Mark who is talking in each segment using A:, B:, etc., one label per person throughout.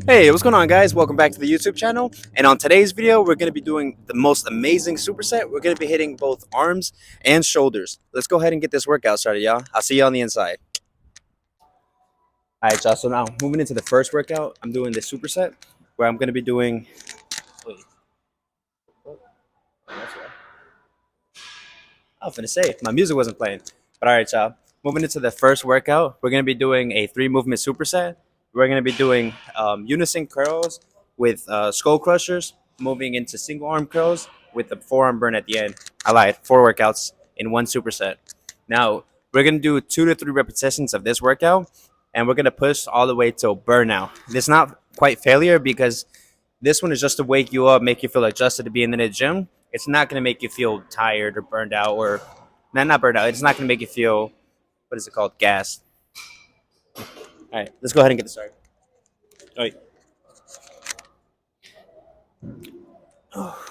A: Hey, what's going on, guys? Welcome back to the YouTube channel. And on today's video, we're going to be doing the most amazing superset. We're going to be hitting both arms and shoulders. Let's go ahead and get this workout started, y'all. I'll see you on the inside. All right, y'all. So now moving into the first workout, I'm doing the superset where I'm going to be doing. Wait, that's right. I was going to say my music wasn't playing, but all right, y'all. Moving into the first workout, we're going to be doing a 3 movement superset. We're going to be doing unison curls with skull crushers, moving into single arm curls with the forearm burn at the end. I lied, 4 workouts in one superset. Now, we're going to do 2 to 3 repetitions of this workout, and we're going to push all the way till burnout. It's not quite failure because this one is just to wake you up, make you feel adjusted to being in the gym. It's not going to make you feel tired or burned out or not burned out. It's not going to make you feel, what is it called, gassed. All right, let's go ahead and get this started. All right. Oh,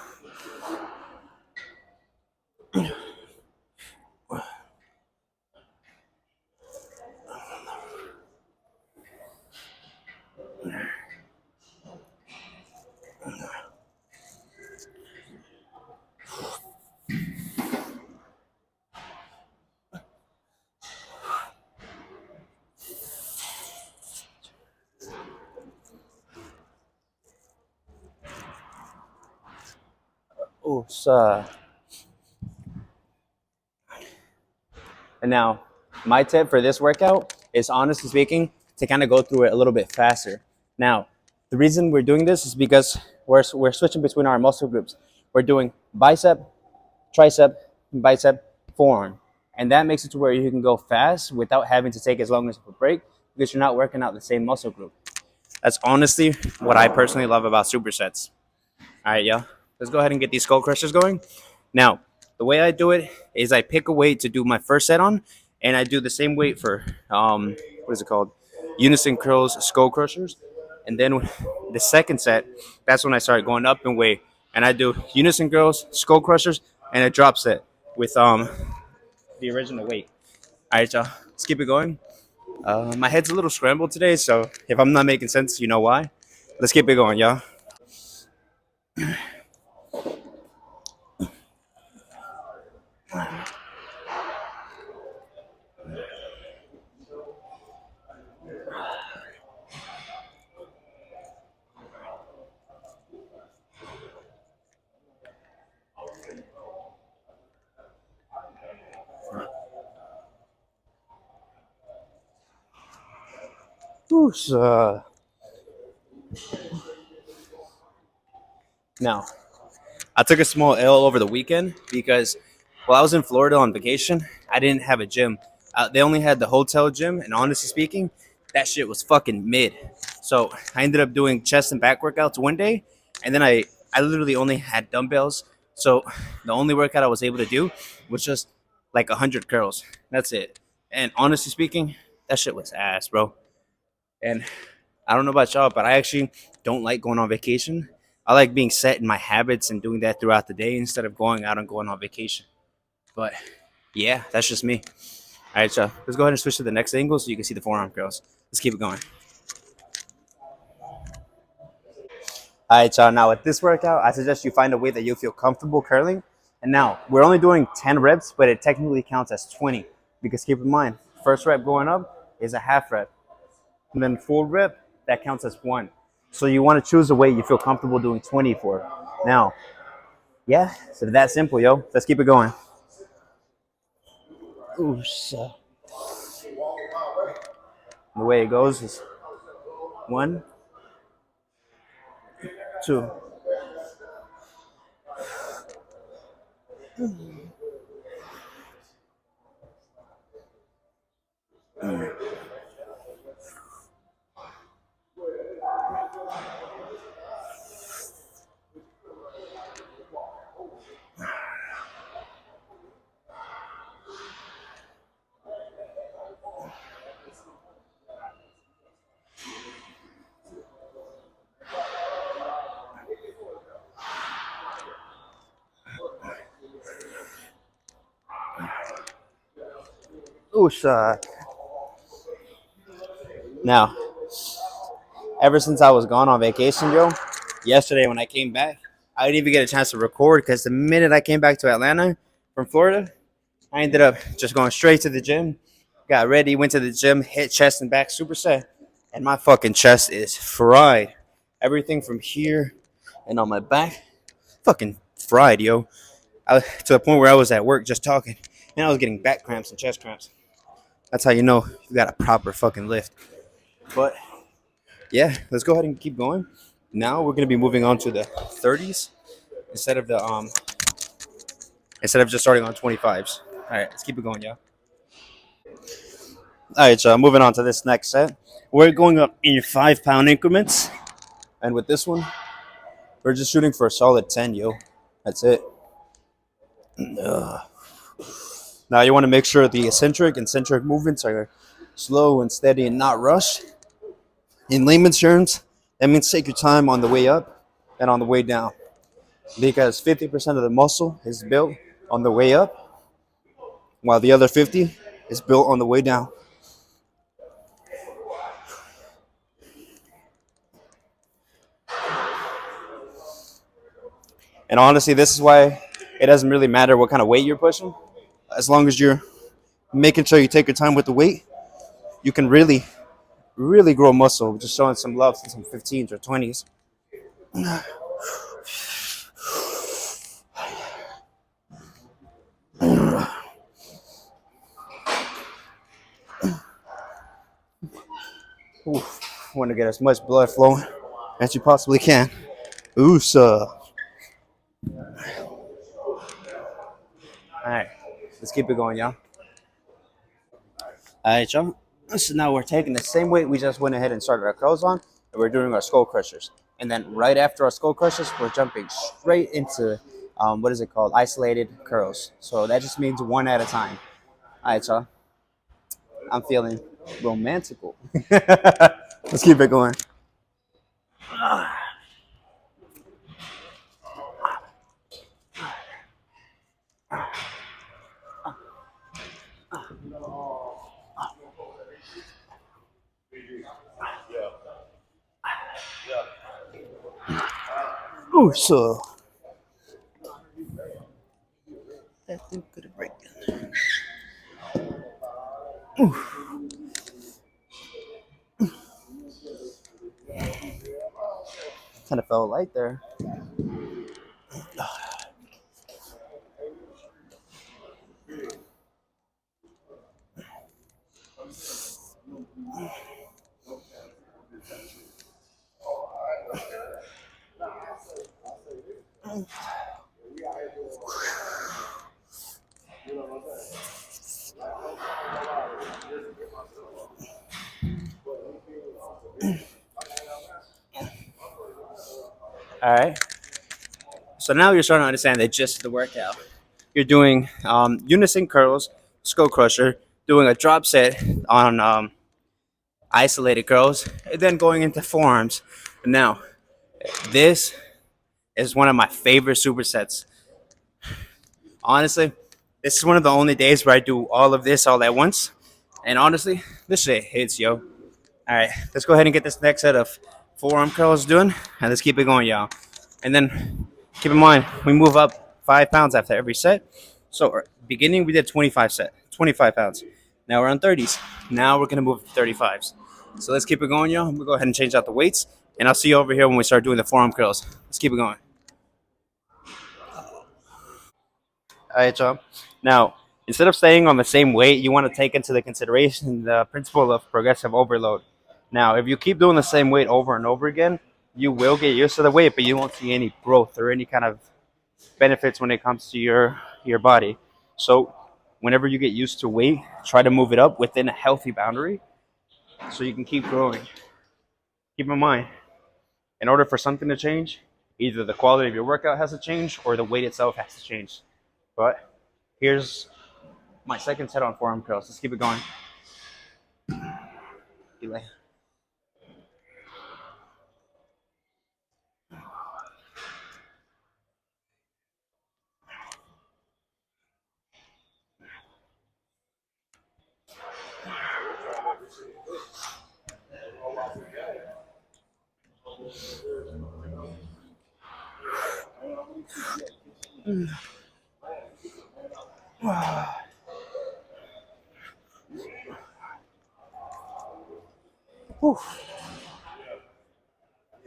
A: and now, my tip for this workout is, honestly speaking, to kind of go through it a little bit faster. Now, the reason we're doing this is because we're switching between our muscle groups. We're doing bicep, tricep, bicep, forearm. And that makes it to where you can go fast without having to take as long as a break because you're not working out the same muscle group. That's honestly what I personally love about supersets. All right, yeah. Let's go ahead and get these skull crushers going. Now, the way I do it is I pick a weight to do my first set on, and I do the same weight for what is it called? Unison curls, skull crushers, and then the second set, that's when I start going up in weight, and I do unison curls, skull crushers, and a drop set with the original weight. All right, y'all. Let's keep it going. My head's a little scrambled today, so if I'm not making sense, you know why. Let's keep it going, y'all. Oosh, Now, I took a small L over the weekend because while I was in Florida on vacation, I didn't have a gym. They only had the hotel gym, and honestly speaking, that shit was fucking mid. So I ended up doing chest and back workouts one day, and then I literally only had dumbbells. So the only workout I was able to do was just like 100 curls. That's it. And honestly speaking, that shit was ass, bro. And I don't know about y'all, but I actually don't like going on vacation. I like being set in my habits and doing that throughout the day instead of going out and going on vacation. But yeah, that's just me. All right, so let's go ahead and switch to the next angle so you can see the forearm curls. Let's keep it going. All right, so now with this workout, I suggest you find a weight that you feel comfortable curling. And now we're only doing 10 reps, but it technically counts as 20 because keep in mind, first rep going up is a half rep. And then full rep, that counts as 1. So you want to choose a weight you feel comfortable doing 20 for. Now, yeah, so that simple, yo. Let's keep it going. Ooh, so the way it goes is 1, 2. Ooh, Now, ever since I was gone on vacation, yo, yesterday when I came back, I didn't even get a chance to record because the minute I came back to Atlanta from Florida, I ended up just going straight to the gym, got ready, went to the gym, hit chest and back superset, and my fucking chest is fried. Everything from here and on my back, fucking fried, yo. To the point where I was at work just talking, and I was getting back cramps and chest cramps. That's how you know you got a proper fucking lift. But yeah, let's go ahead and keep going. Now we're gonna be moving on to the 30s instead of the instead of just starting on 25s. All right, let's keep it going, y'all. All right, so moving on to this next set. We're going up in 5 pound increments, and with this one, we're just shooting for a solid 10, yo. That's it. Ugh. Now you want to make sure the eccentric and centric movements are slow and steady and not rushed. In layman's terms, that means take your time on the way up and on the way down, because 50% of the muscle is built on the way up, while the other 50 is built on the way down. And honestly, this is why it doesn't really matter what kind of weight you're pushing. As long as you're making sure you take your time with the weight, you can really, really grow muscle. Just showing some love to some 15s or 20s. Oof. Want to get as much blood flowing as you possibly can. Ooh, sir. All right, let's keep it going, y'all. All right, y'all. So now we're taking the same weight we just went ahead and started our curls on, and we're doing our skull crushers. And then right after our skull crushers, we're jumping straight into what is it called? Isolated curls. So that just means one at a time. All right, y'all. I'm feeling romantical. Let's keep it going. Ooh, so that thing could break. Kind of felt light there. All right. So now you're starting to understand the gist of the workout. You're doing unison curls, skull crusher, doing a drop set on isolated curls, and then going into forearms. Now, this is one of my favorite supersets. Honestly, this is one of the only days where I do all of this all at once. And honestly, this shit hits, yo. All right, let's go ahead and get this next set of forearm curls doing, and let's keep it going, y'all. And then keep in mind, we move up 5 pounds after every set. So beginning, we did 25 pounds. Now we're on 30s. Now we're gonna move to 35s. So let's keep it going, y'all. We'll go ahead and change out the weights, and I'll see you over here when we start doing the forearm curls. Let's keep it going. All right, y'all. Now, instead of staying on the same weight, you want to take into the consideration the principle of progressive overload. Now, if you keep doing the same weight over and over again, you will get used to the weight, but you won't see any growth or any kind of benefits when it comes to your body. So, whenever you get used to weight, try to move it up within a healthy boundary so you can keep growing. Keep in mind, in order for something to change, either the quality of your workout has to change or the weight itself has to change. But here's my second set on forearm curls. Let's keep it going. Delay. Whew.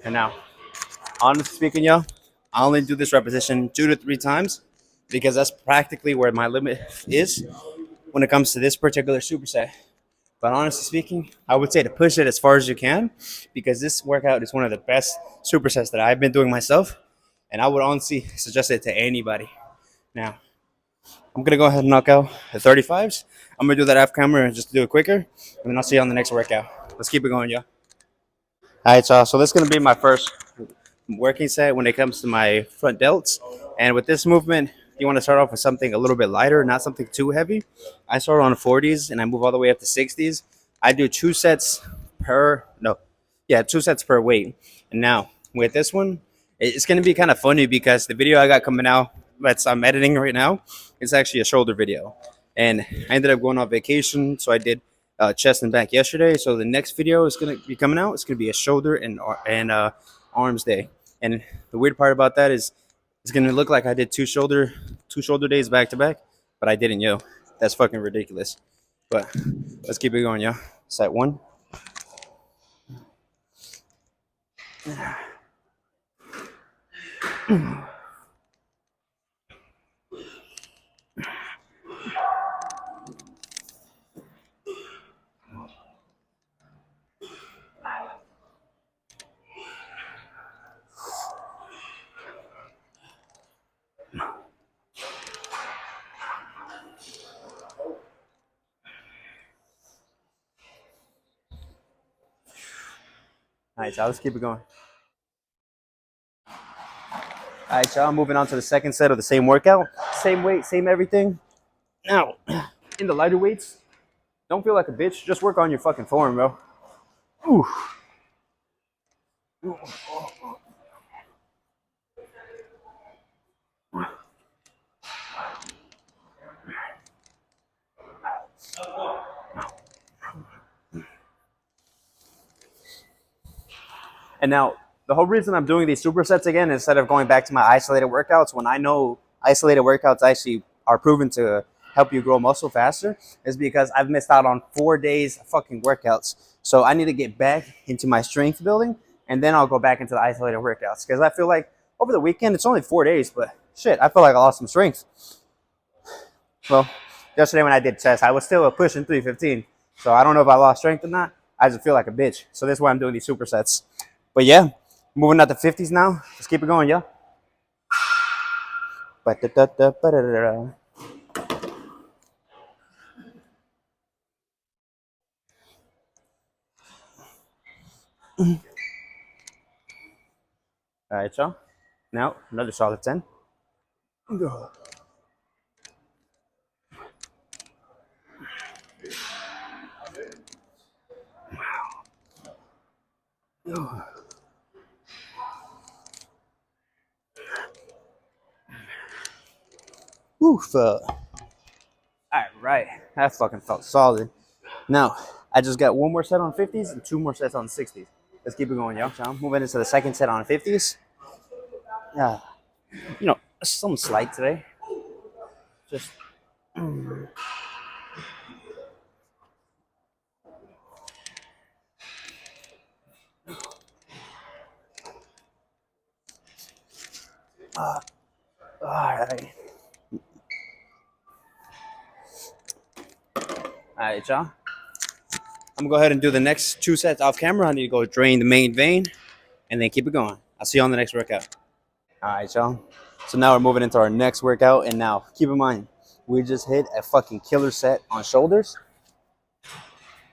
A: And now, honestly speaking, yo, I only do this repetition 2 to 3 times because that's practically where my limit is when it comes to this particular superset. But honestly speaking, I would say to push it as far as you can because this workout is one of the best supersets that I've been doing myself. And I would honestly suggest it to anybody. Now, I'm going to go ahead and knock out the 35s. I'm going to do that off camera and just do it quicker. And then I'll see you on the next workout. Let's keep it going, yo. All right, y'all. So this is going to be my first working set when it comes to my front delts. And with this movement, you want to start off with something a little bit lighter, not something too heavy. I start on 40s and I move all the way up to 60s. I do 2 sets per, no, yeah, 2 sets per weight. And now with this one, it's going to be kind of funny because the video I got coming out that I'm editing right now is actually a shoulder video. And I ended up going on vacation, so I did chest and back yesterday. So the next video is going to be coming out. It's going to be a shoulder and arms day. And the weird part about that is it's gonna look like I did two shoulder days back to back, but I didn't, yo. That's fucking ridiculous. But let's keep it going, yo. Set one. All right, y'all. Let's keep it going. All right, y'all. Moving on to the second set of the same workout. Same weight, same everything. Now, in the lighter weights, don't feel like a bitch. Just work on your fucking form, bro. Ooh. And now, the whole reason I'm doing these supersets again instead of going back to my isolated workouts when I know isolated workouts actually are proven to help you grow muscle faster is because I've missed out on 4 days of fucking workouts. So I need to get back into my strength building and then I'll go back into the isolated workouts because I feel like over the weekend it's only 4 days, but shit, I feel like I lost some strength. Well, yesterday when I did chest, I was still pushing 315. So I don't know if I lost strength or not. I just feel like a bitch. So that's why I'm doing these supersets. But yeah, moving out to 50s now. Let's keep it going, yo. All right, y'all. Now, another solid 10. Oof. All right. That fucking felt solid. Now, I just got one more set on 50s and 2 more sets on 60s. Let's keep it going, yo. So I'm moving into the second set on 50s. Yeah. Something slight today. Just. All right. All right, y'all. I'm gonna go ahead and do the next 2 sets off camera. I need to go drain the main vein and then keep it going. I'll see you on the next workout. All right, y'all. So now we're moving into our next workout. And now keep in mind, we just hit a fucking killer set on shoulders,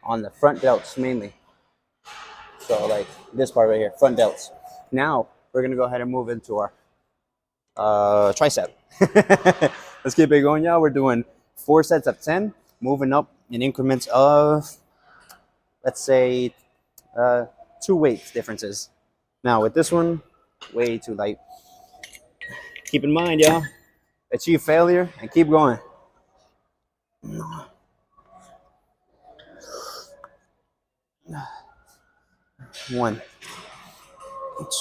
A: on the front delts mainly. So like this part right here, front delts. Now we're gonna go ahead and move into our tricep. Let's keep it going, y'all. We're doing 4 sets of 10, moving up in increments of, let's say, 2 weight differences. Now with this one, way too light. Keep in mind, y'all, achieve failure and keep going. One,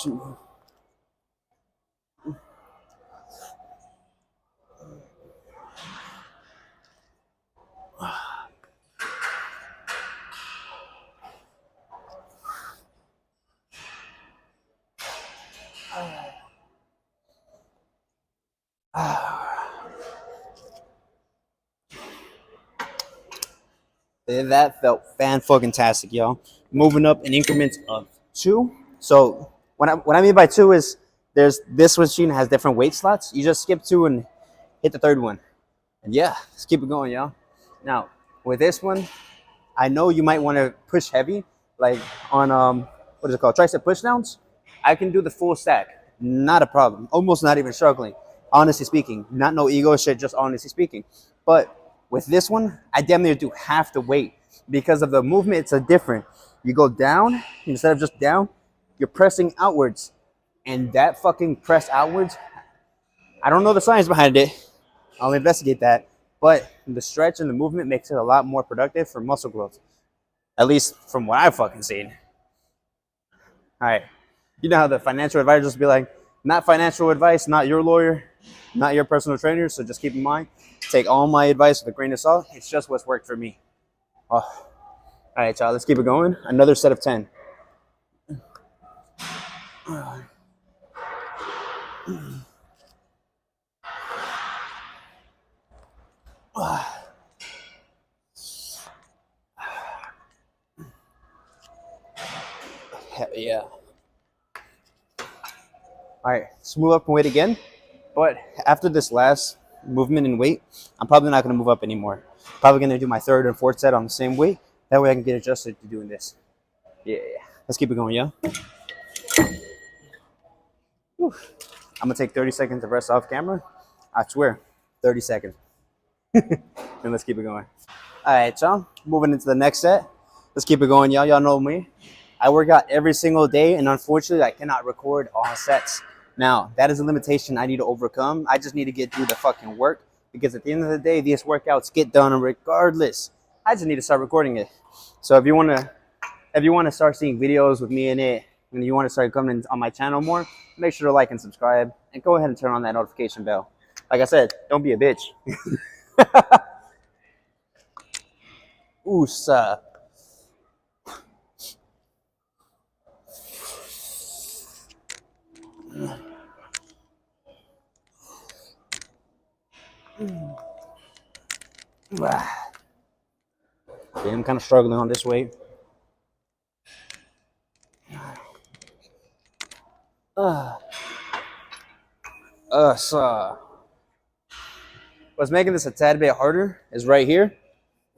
A: Two. That felt fan-fucking-tastic, y'all. Moving up in increments of 2. So what I mean by 2 is there's this machine has different weight slots. You just skip 2 and hit the third one. And yeah, let's keep it going, y'all. Now, with this one, I know you might want to push heavy, like on what is it called, tricep pushdowns. I can do the full stack, not a problem. Almost not even struggling, honestly speaking. Not no ego shit, just honestly speaking. But with this one, I damn near do half the weight because of the movement. It's a different. You go down instead of just down, you're pressing outwards, and that fucking press outwards. I don't know the science behind it. I'll investigate that. But the stretch and the movement makes it a lot more productive for muscle growth. At least from what I've fucking seen. All right. You know how the financial advisors be like, not financial advice, not your lawyer, not your personal trainer. So just keep in mind, take all my advice with a grain of salt. It's just what's worked for me. Oh. All right, y'all, let's keep it going. Another set of 10. Hell yeah. All right, let's move up and weight again. But after this last movement and weight, I'm probably not going to move up anymore. Probably going to do my third and fourth set on the same weight. That way I can get adjusted to doing this. Yeah. Let's keep it going, yeah? Whew. I'm going to take 30 seconds of rest off camera. I swear, 30 seconds. And let's keep it going. All right, y'all. Moving into the next set. Let's keep it going, y'all. Y'all know me. I work out every single day, and unfortunately, I cannot record all sets. Now, that is a limitation I need to overcome. I just need to get through the fucking work because at the end of the day, these workouts get done regardless. I just need to start recording it. So if you want to start seeing videos with me in it, and you want to start coming on my channel more, make sure to like and subscribe, and go ahead and turn on that notification bell. Like I said, don't be a bitch. Oosa. Yeah, I'm kind of struggling on this weight. What's making this a tad bit harder is right here.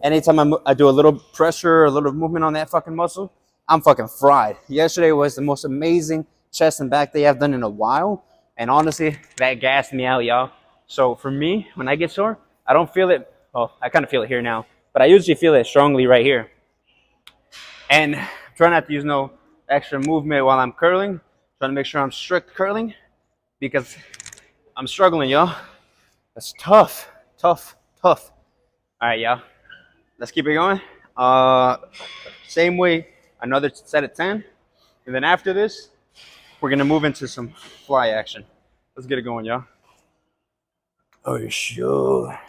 A: Anytime I do a little pressure, a little movement on that fucking muscle, I'm fucking fried. Yesterday was the most amazing chest and back day I've done in a while. And honestly, that gassed me out, y'all. So for me, when I get sore, I don't feel it. Well, I kind of feel it here now, but I usually feel it strongly right here. And try not to use no extra movement while I'm curling. Trying to make sure I'm strict curling because I'm struggling, y'all. That's tough, tough, tough. All right, y'all. Let's keep it going. Same way, another set of 10. And then after this, we're going to move into some fly action. Let's get it going, y'all. Oh, sure.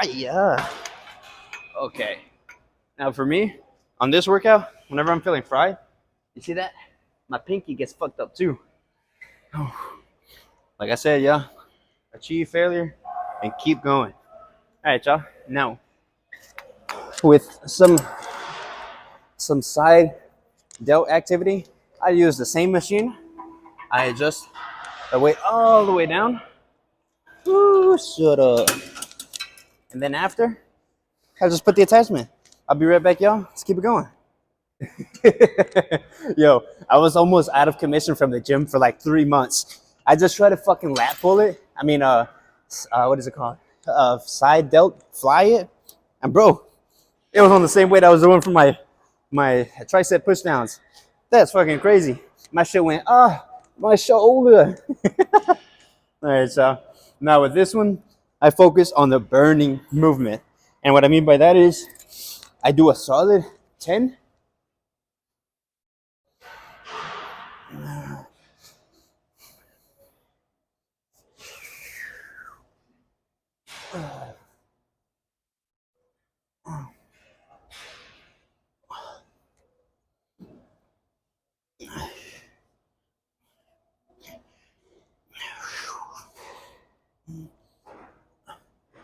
A: Yeah. Okay. Now for me, on this workout, whenever I'm feeling fried, you see that? My pinky gets fucked up too. Like I said, yeah, achieve failure and keep going. All right, y'all. Now, with some side delt activity, I use the same machine. I adjust the weight all the way down. Ooh, shut up. And then after, I just put the attachment. I'll be right back, y'all. Let's keep it going. Yo, I was almost out of commission from the gym for like 3 months. I just tried to fucking lat pull it. I mean, what is it called? Side delt fly it. And bro, it was on the same weight I was doing for my my tricep push downs. That's fucking crazy. My shit went, my shoulder. All right, so now with this one, I focus on the burning movement. And what I mean by that is I do a solid 10.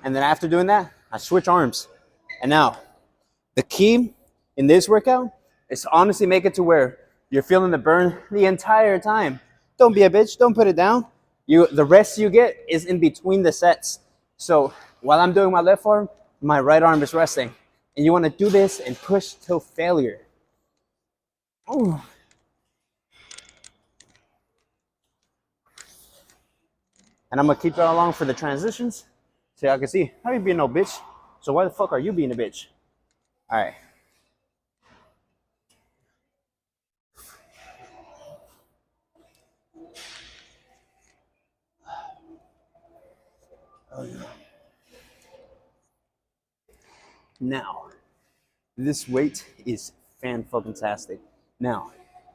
A: And then after doing that, I switch arms. And now, the key in this workout is to honestly make it to where you're feeling the burn the entire time. Don't be a bitch. Don't put it down. The rest you get is in between the sets. So while I'm doing my left arm, my right arm is resting. And you want to do this and push till failure. Ooh. And I'm going to keep that along for the transitions. So y'all can see, I ain't being no bitch. So why the fuck are you being a bitch? All right. Now, this weight is fan-fucking-tastic. Now,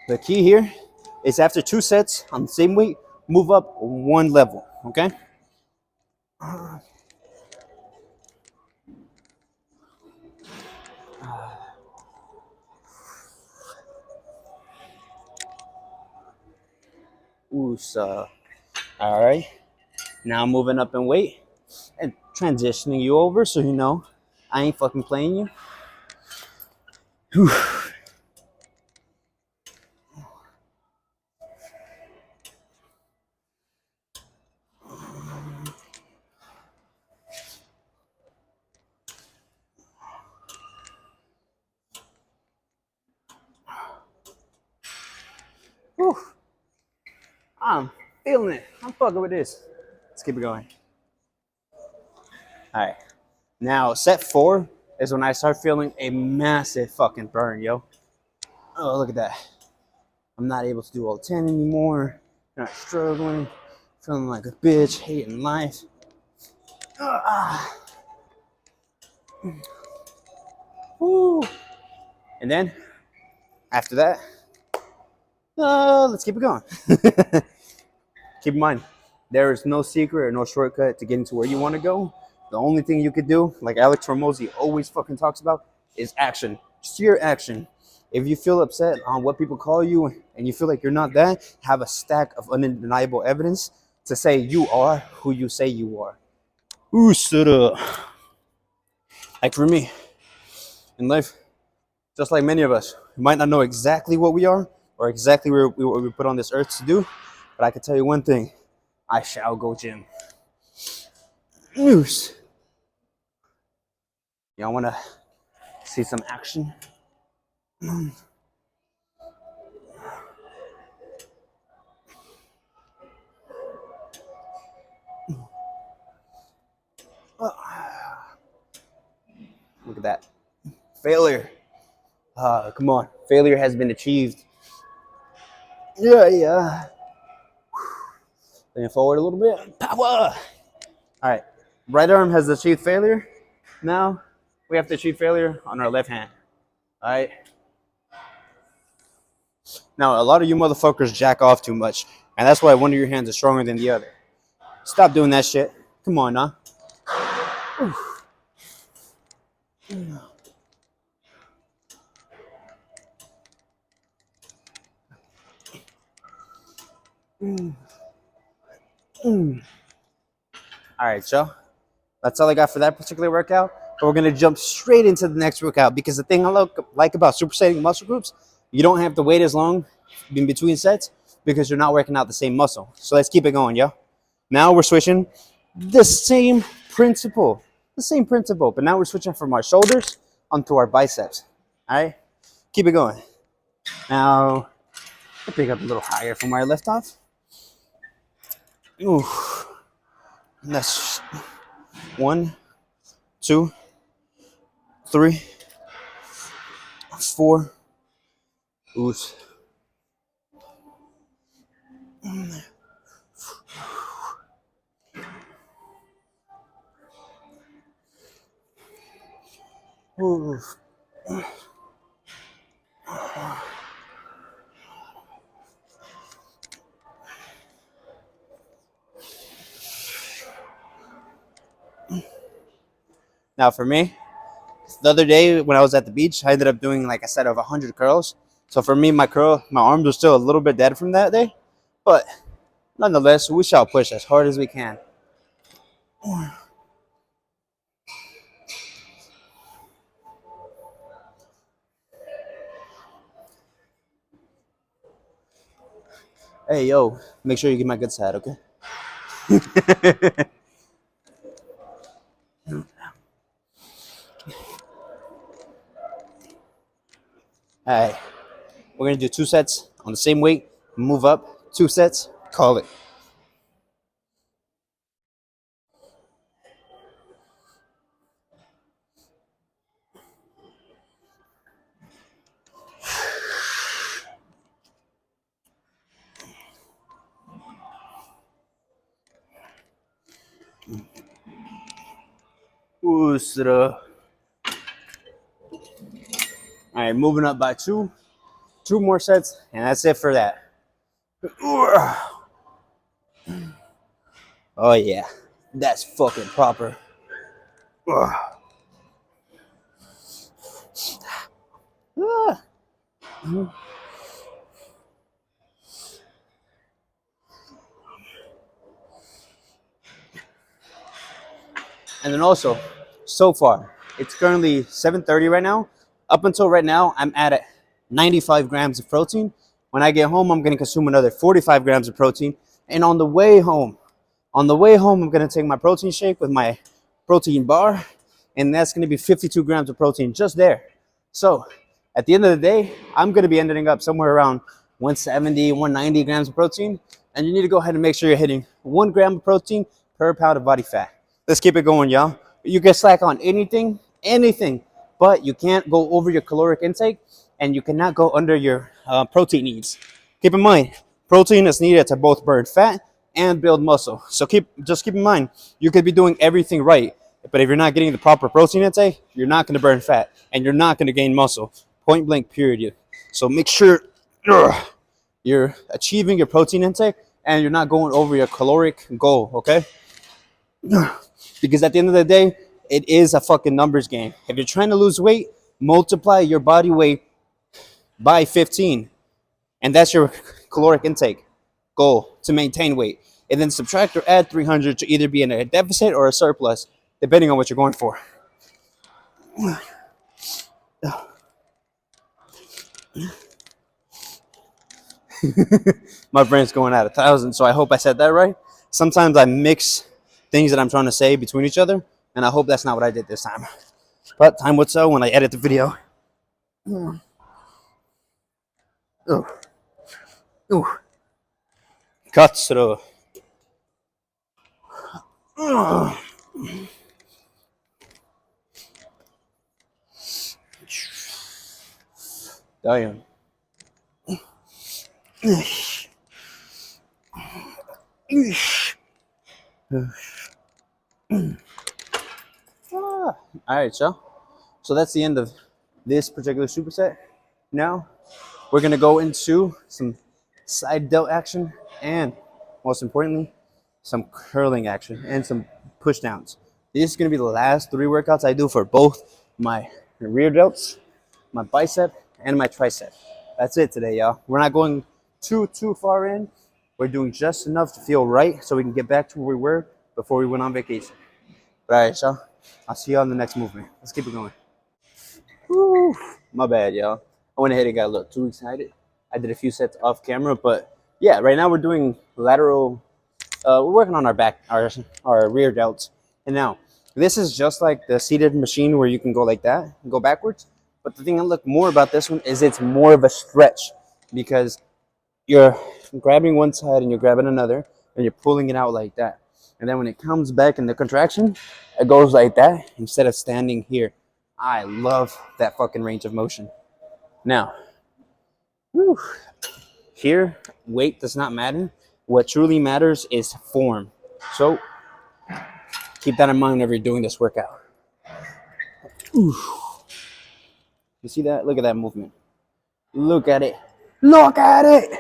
A: the key here is after 2 sets on the same weight, move up 1 level, okay? Oosa. All right. Now moving up in weight and transitioning you over so you know I ain't fucking playing you. Whew. Whew. I'm feeling it. I'm fucking with this. Let's keep it going. All right. Now, set 4 is when I start feeling a massive fucking burn, yo. Oh, look at that. I'm not able to do all 10 anymore. I'm not struggling. Feeling like a bitch, hating life. Woo. And then, after that, let's keep it going. Keep in mind, there is no secret or no shortcut to getting to where you want to go. The only thing you could do, like Alex Hormozy always fucking talks about, is action. Sheer action. If you feel upset on what people call you and you feel like you're not that, have a stack of undeniable evidence to say you are who you say you are. Ooh, shut up. Like for me, in life, just like many of us, we might not know exactly what we are or exactly what we were put on this earth to do, but I can tell you one thing. I shall go gym. News. Y'all want to see some action? Look at that. Failure. Come on. Failure has been achieved. Yeah. Lean forward a little bit. Power. All right. Right arm has achieved failure. Now we have to achieve failure on our left hand. All right. Now, a lot of you motherfuckers jack off too much, and that's why one of your hands is stronger than the other. Stop doing that shit. Come on, huh? All right, y'all. That's all I got for that particular workout. But we're gonna jump straight into the next workout because the thing I like about supersetting muscle groups, you don't have to wait as long in between sets because you're not working out the same muscle. So let's keep it going, yo. Now we're switching the same principle, but now we're switching from our shoulders onto our biceps. All right, keep it going. Now, I'll pick up a little higher from where I left off. Ooh, that's 1, 2, 3, 4, Oops. Oof. Now for me, the other day when I was at the beach, I ended up doing like a set of 100 curls. So for me, my arms are still a little bit dead from that day, but nonetheless, we shall push as hard as we can. Hey yo, make sure you get my good side, okay? All right, we're gonna do 2 sets on the same weight. Move up, 2 sets. Call it. Ooh, all right, moving up by two more sets, and that's it for that. Oh yeah, that's fucking proper. And then also, so far, it's currently 7:30 right now. Up until right now, I'm at 95 grams of protein. When I get home, I'm gonna consume another 45 grams of protein. And on the way home, I'm gonna take my protein shake with my protein bar, and that's gonna be 52 grams of protein just there. So at the end of the day, I'm gonna be ending up somewhere around 170, 190 grams of protein. And you need to go ahead and make sure you're hitting 1 gram of protein per pound of body fat. Let's keep it going, y'all. You can slack on anything, but you can't go over your caloric intake, and you cannot go under your protein needs. Keep in mind, protein is needed to both burn fat and build muscle. So just keep in mind, you could be doing everything right, but if you're not getting the proper protein intake, you're not going to burn fat and you're not going to gain muscle. Point blank, period. So make sure you're achieving your protein intake and you're not going over your caloric goal, okay? Because at the end of the day, it is a fucking numbers game. If you're trying to lose weight, multiply your body weight by 15, and that's your caloric intake goal to maintain weight. And then subtract or add 300 to either be in a deficit or a surplus, depending on what you're going for. My brain's going at 1,000, so I hope I said that right. Sometimes I mix things that I'm trying to say between each other, and I hope that's not what I did this time. But time would tell when I edit the video. Ooh. Ooh. Cuts through. Damn. All right, y'all. So that's the end of this particular superset. Now we're gonna go into some side delt action and, most importantly, some curling action and some push downs. This is gonna be the last 3 workouts I do for both my rear delts, my bicep, and my tricep. That's it today, y'all. We're not going too far in. We're doing just enough to feel right so we can get back to where we were before we went on vacation. But all right, y'all. I'll see y'all in the next movement. Let's keep it going. Woo. My bad, y'all. I went ahead and got a little too excited. I did a few sets off camera, but yeah, right now we're doing lateral. We're working on our back, our rear delts. And now, this is just like the seated machine where you can go like that and go backwards. But the thing I like more about this one is it's more of a stretch because you're grabbing one side and you're grabbing another and you're pulling it out like that. And then when it comes back in the contraction, it goes like that instead of standing here. I love that fucking range of motion. Now, Whew. Here, weight does not matter. What truly matters is form. So keep that in mind whenever you're doing this workout. Ooh. You see that? Look at that movement. Look at it. Look at it.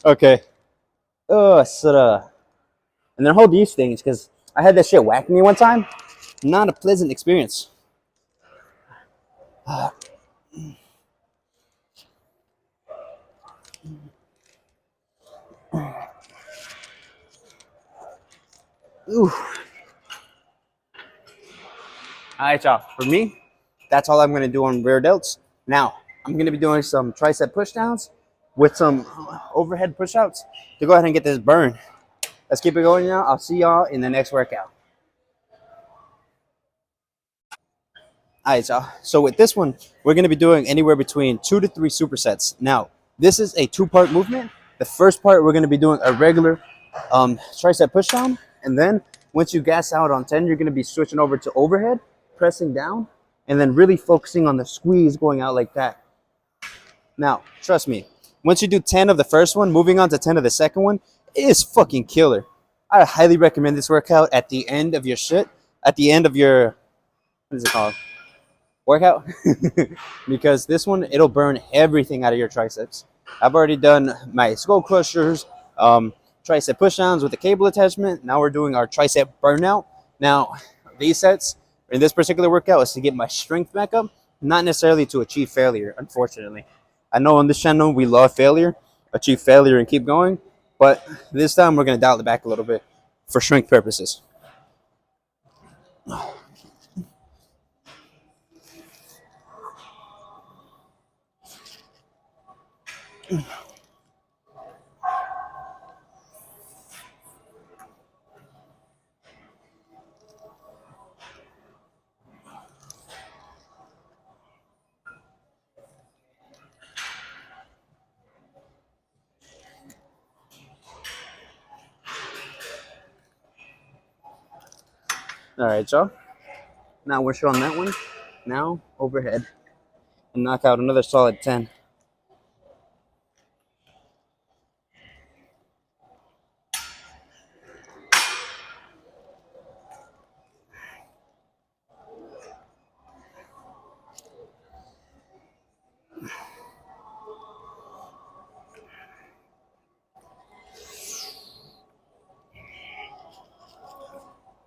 A: Okay. Oh, and then hold these things because I had that shit whack me one time. Not a pleasant experience. Ooh. All right, y'all. For me, that's all I'm going to do on rear delts. Now, I'm going to be doing some tricep pushdowns with some overhead push-outs to go ahead and get this burn. Let's keep it going, y'all. I'll see y'all in the next workout. All right, y'all. So with this one, we're going to be doing anywhere between 2 to 3 supersets. Now, this is a two-part movement. The first part, we're going to be doing a regular tricep pushdown. And then once you gas out on 10, you're going to be switching over to overhead, pressing down, and then really focusing on the squeeze going out like that. Now, trust me, once you do 10 of the first one, moving on to 10 of the second one is fucking killer. I highly recommend this workout at the end of your at the end of your, what is it called? Workout. Because this one, it'll burn everything out of your triceps. I've already done my skull crushers, tricep pushdowns with the cable attachment. Now we're doing our tricep burnout. Now, these sets in this particular workout is to get my strength back up, not necessarily to achieve failure, unfortunately. I know on this channel we love failure, achieve failure and keep going, but this time we're going to dial it back a little bit for strength purposes. All right, y'all. Now we're showing that one. Now overhead and knock out another solid 10.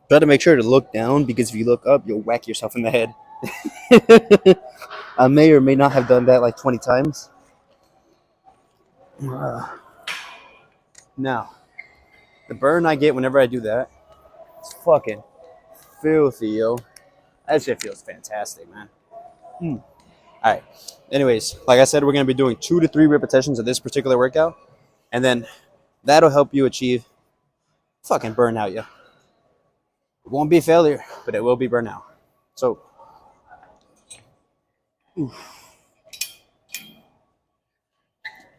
A: Try to make sure to look down because if you look up, you'll whack yourself in the head. I may or may not have done that like 20 times. Now, the burn I get whenever I do that, it's fucking filthy, yo. That shit feels fantastic, man. All right. Anyways, like I said, we're going to be doing 2 to 3 repetitions of this particular workout. And then that'll help you achieve fucking burnout, yeah. It won't be a failure, but it will be burnout. So,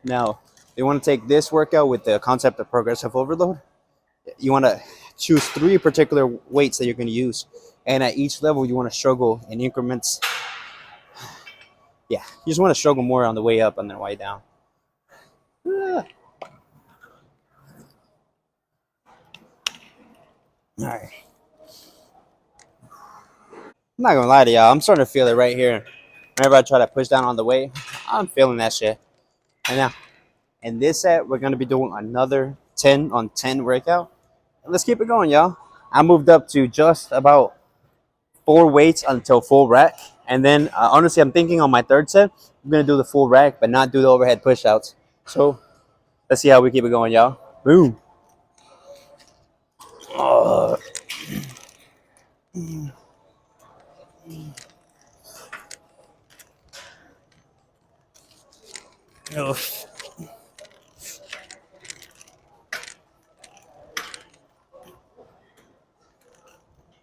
A: now, you want to take this workout with the concept of progressive overload. You want to choose 3 particular weights that you're going to use. And at each level, you want to struggle in increments. Yeah, you just want to struggle more on the way up and then way down. All right. I'm not gonna lie to y'all. I'm starting to feel it right here. Whenever I try to push down on the weight, I'm feeling that shit. And now, in this set, we're gonna be doing another 10 on 10 workout. Let's keep it going, y'all. I moved up to just about 4 weights until full rack. And then, honestly, I'm thinking on my third set, I'm gonna do the full rack, but not do the overhead push-outs. So, let's see how we keep it going, y'all. Boom. Oof.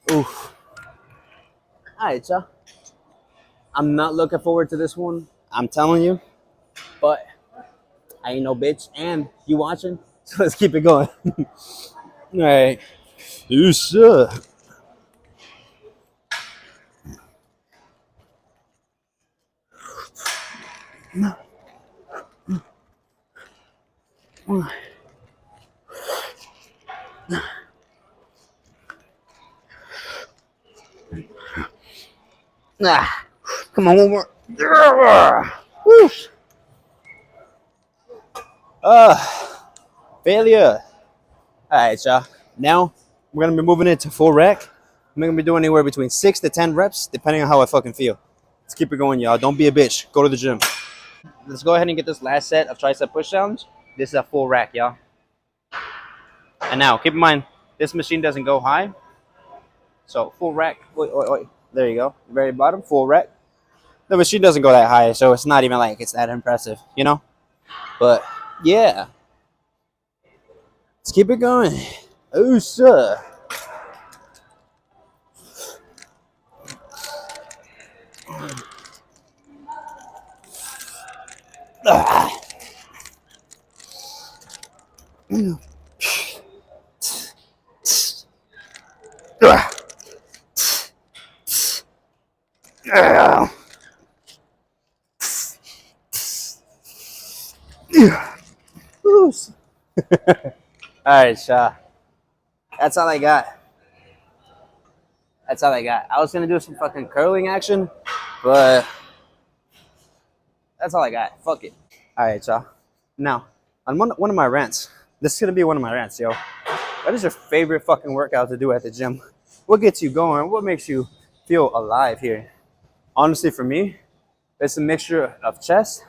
A: Oof. All right, y'all. I'm not looking forward to this one. I'm telling you. But I ain't no bitch. And you watching. So let's keep it going. All right. You suck. Ah, come on, one more. Woo. Failure. All right, y'all. Now we're gonna be moving into full rack. I'm gonna be doing anywhere between 6 to 10 reps, depending on how I fucking feel. Let's keep it going, y'all. Don't be a bitch. Go to the gym. Let's go ahead and get this last set of tricep push downs. This is a full rack, y'all. And now, keep in mind, this machine doesn't go high. So full rack. Wait. There you go. Very bottom, full rack. The machine doesn't go that high, so it's not even like it's that impressive, you know? But yeah. Let's keep it going. Oh, sir. All right, Shaw. That's all I got. That's all I got. I was gonna do some fucking curling action, but that's all I got. Fuck it. All right, y'all. Now, on one of my rants, this is gonna be one of my rants, yo. What is your favorite fucking workout to do at the gym? What gets you going? What makes you feel alive here? Honestly, for me, it's a mixture of chest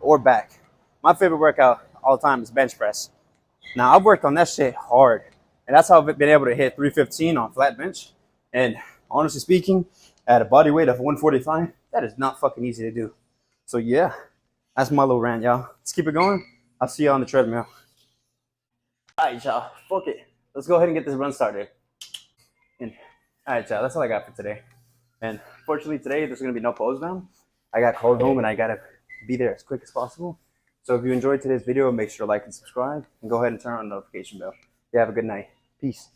A: or back. My favorite workout all the time is bench press. Now, I've worked on that shit hard, and that's how I've been able to hit 315 on flat bench. And honestly speaking, at a body weight of 145, that is not fucking easy to do. So yeah, that's my little rant, y'all. Let's keep it going. I'll see you on the treadmill. All right, y'all. Fuck it. Let's go ahead and get this run started. And all right, y'all. That's all I got for today. And fortunately, today there's gonna be no pose down. I got called home, and I gotta be there as quick as possible. So if you enjoyed today's video, make sure to like and subscribe, and go ahead and turn on the notification bell. You have a good night. Peace.